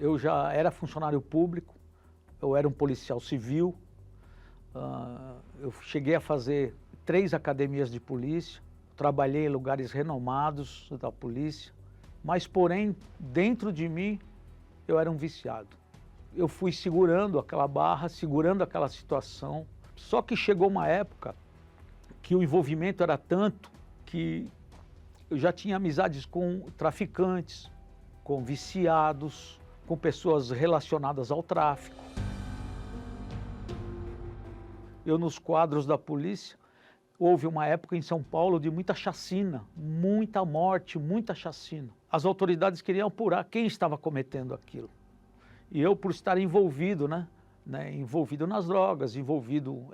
Eu já era funcionário público, eu era um policial civil, eu cheguei a fazer 3 academias de polícia, trabalhei em lugares renomados da polícia, mas porém, dentro de mim, eu era um viciado. Eu fui segurando aquela barra, segurando aquela situação, só que chegou uma época que o envolvimento era tanto que eu já tinha amizades com traficantes, com viciados, com pessoas relacionadas ao tráfico. Eu, nos quadros da polícia, houve uma época em São Paulo de muita chacina, muita morte, muita chacina. As autoridades queriam apurar quem estava cometendo aquilo. E eu, por estar envolvido, envolvido nas drogas, envolvido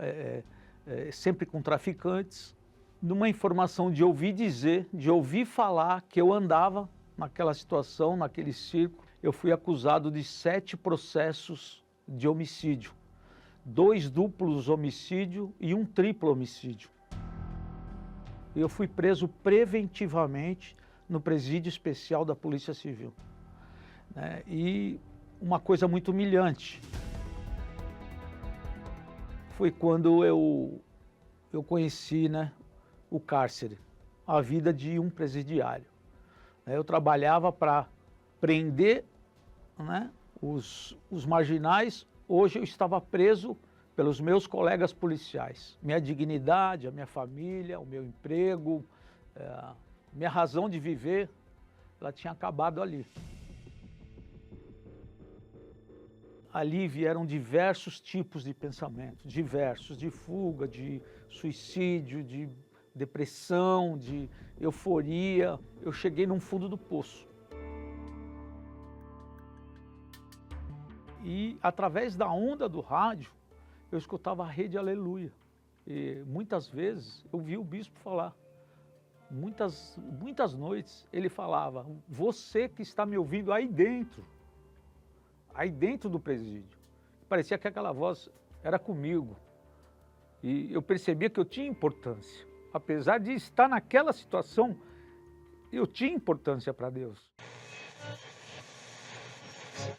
sempre com traficantes, numa informação de ouvir dizer, de ouvir falar que eu andava naquela situação, naquele circo, eu fui acusado de 7 processos de homicídio, 2 duplos homicídios e 1 triplo homicídio. Eu fui preso preventivamente no presídio especial da Polícia Civil. E uma coisa muito humilhante foi quando eu conheci o cárcere, a vida de um presidiário. Eu trabalhava para prender os marginais, hoje eu estava preso pelos meus colegas policiais. Minha dignidade, a minha família, o meu emprego, minha razão de viver, ela tinha acabado ali. Ali vieram diversos tipos de pensamentos, diversos, de fuga, de suicídio, de depressão, de euforia. Eu cheguei no fundo do poço. E através da onda do rádio, eu escutava a Rede Aleluia. E muitas vezes eu vi o bispo falar. Muitas noites ele falava: você que está me ouvindo aí dentro do presídio. Parecia que aquela voz era comigo. E eu percebia que eu tinha importância. Apesar de estar naquela situação, eu tinha importância para Deus.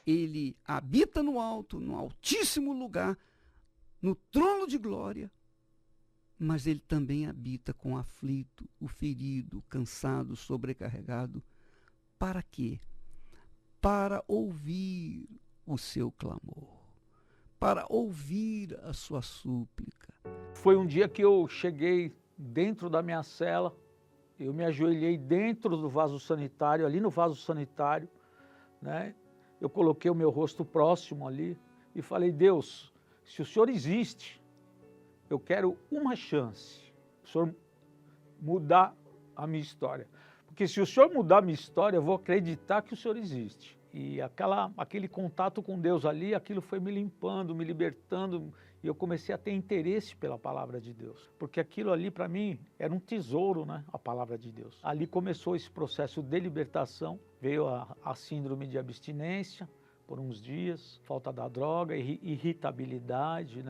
Ele habita no alto, no altíssimo lugar, no trono de glória, mas ele também habita com o aflito, o ferido, o cansado, o sobrecarregado. Para quê? Para ouvir o seu clamor, para ouvir a sua súplica. Foi um dia que eu cheguei dentro da minha cela, eu me ajoelhei dentro do vaso sanitário, ali no vaso sanitário, eu coloquei o meu rosto próximo ali e falei: Deus, se o Senhor existe, eu quero uma chance, o Senhor mudar a minha história. Porque se o Senhor mudar a minha história, eu vou acreditar que o Senhor existe. E aquele contato com Deus ali, aquilo foi me limpando, me libertando, e eu comecei a ter interesse pela palavra de Deus. Porque aquilo ali, para mim, era um tesouro, a palavra de Deus. Ali começou esse processo de libertação, veio a síndrome de abstinência por uns dias, falta da droga, irritabilidade,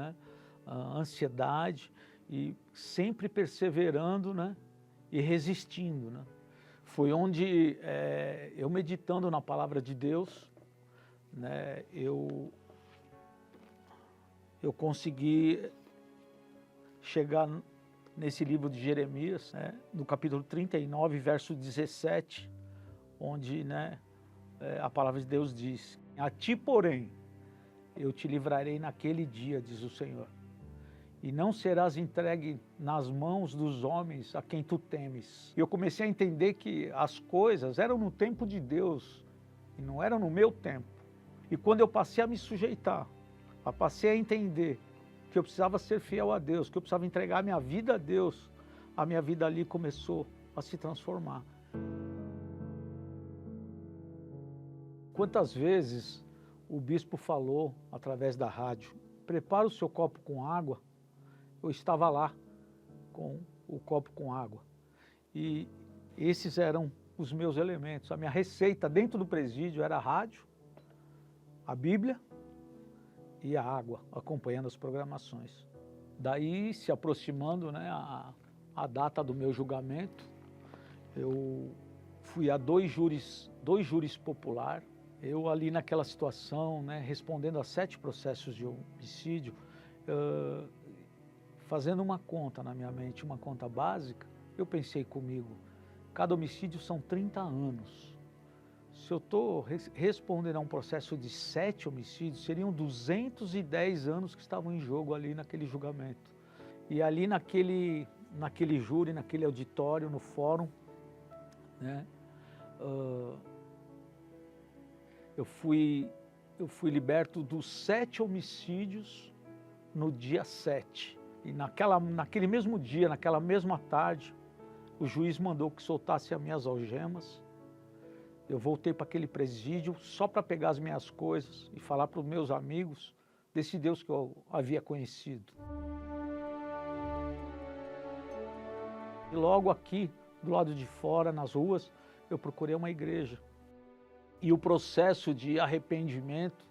ansiedade, e sempre perseverando, e resistindo, Foi onde eu meditando na palavra de Deus, eu consegui chegar nesse livro de Jeremias, no capítulo 39, verso 17, onde a palavra de Deus diz: a ti, porém, eu te livrarei naquele dia, diz o Senhor, e não serás entregue nas mãos dos homens a quem tu temes. E eu comecei a entender que as coisas eram no tempo de Deus e não eram no meu tempo. E quando eu passei a me sujeitar, passei a entender que eu precisava ser fiel a Deus, que eu precisava entregar a minha vida a Deus, a minha vida ali começou a se transformar. Quantas vezes o bispo falou através da rádio: prepara o seu copo com água. Eu estava lá com o copo com água. E esses eram os meus elementos. A minha receita dentro do presídio era a rádio, a Bíblia e a água, acompanhando as programações. Daí, se aproximando a data do meu julgamento, eu fui a dois júris popular, Eu ali naquela situação, né, respondendo a 7 processos de homicídio, fazendo uma conta na minha mente, uma conta básica, eu pensei comigo, cada homicídio são 30 anos. Se eu estou respondendo a um processo de 7 homicídios, seriam 210 anos que estavam em jogo ali naquele julgamento. E ali naquele júri, naquele auditório, no fórum, né, eu fui liberto dos 7 homicídios no dia 7. E naquele mesmo dia, naquela mesma tarde, o juiz mandou que soltasse as minhas algemas. Eu voltei para aquele presídio só para pegar as minhas coisas e falar para os meus amigos desse Deus que eu havia conhecido. E logo aqui, do lado de fora, nas ruas, eu procurei uma igreja. E o processo de arrependimento,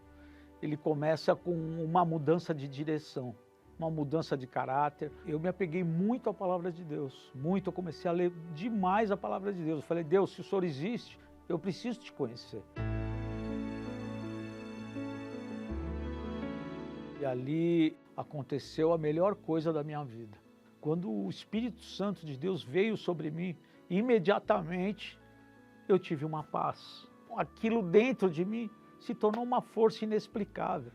ele começa com uma mudança de direção, uma mudança de caráter. Eu me apeguei muito à palavra de Deus, muito. Eu comecei a ler demais a palavra de Deus. Eu falei, Deus, se o Senhor existe, eu preciso te conhecer. E ali aconteceu a melhor coisa da minha vida. Quando o Espírito Santo de Deus veio sobre mim, imediatamente eu tive uma paz. Aquilo dentro de mim se tornou uma força inexplicável,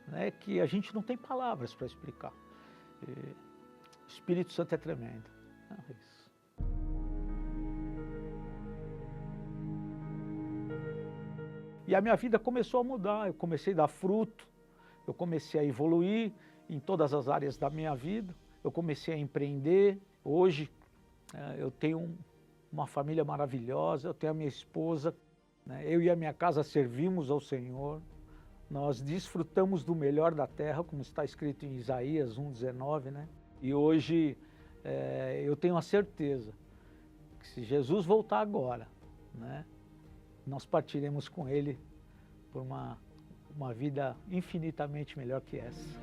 né, que a gente não tem palavras para explicar. O Espírito Santo é tremendo. É isso. E a minha vida começou a mudar, eu comecei a dar fruto, eu comecei a evoluir em todas as áreas da minha vida, eu comecei a empreender. Hoje eu tenho uma família maravilhosa, eu tenho a minha esposa, né, eu e a minha casa servimos ao Senhor, nós desfrutamos do melhor da terra, como está escrito em Isaías 1,19, né? E hoje eu tenho a certeza que se Jesus voltar agora, né, nós partiremos com Ele por uma vida infinitamente melhor que essa.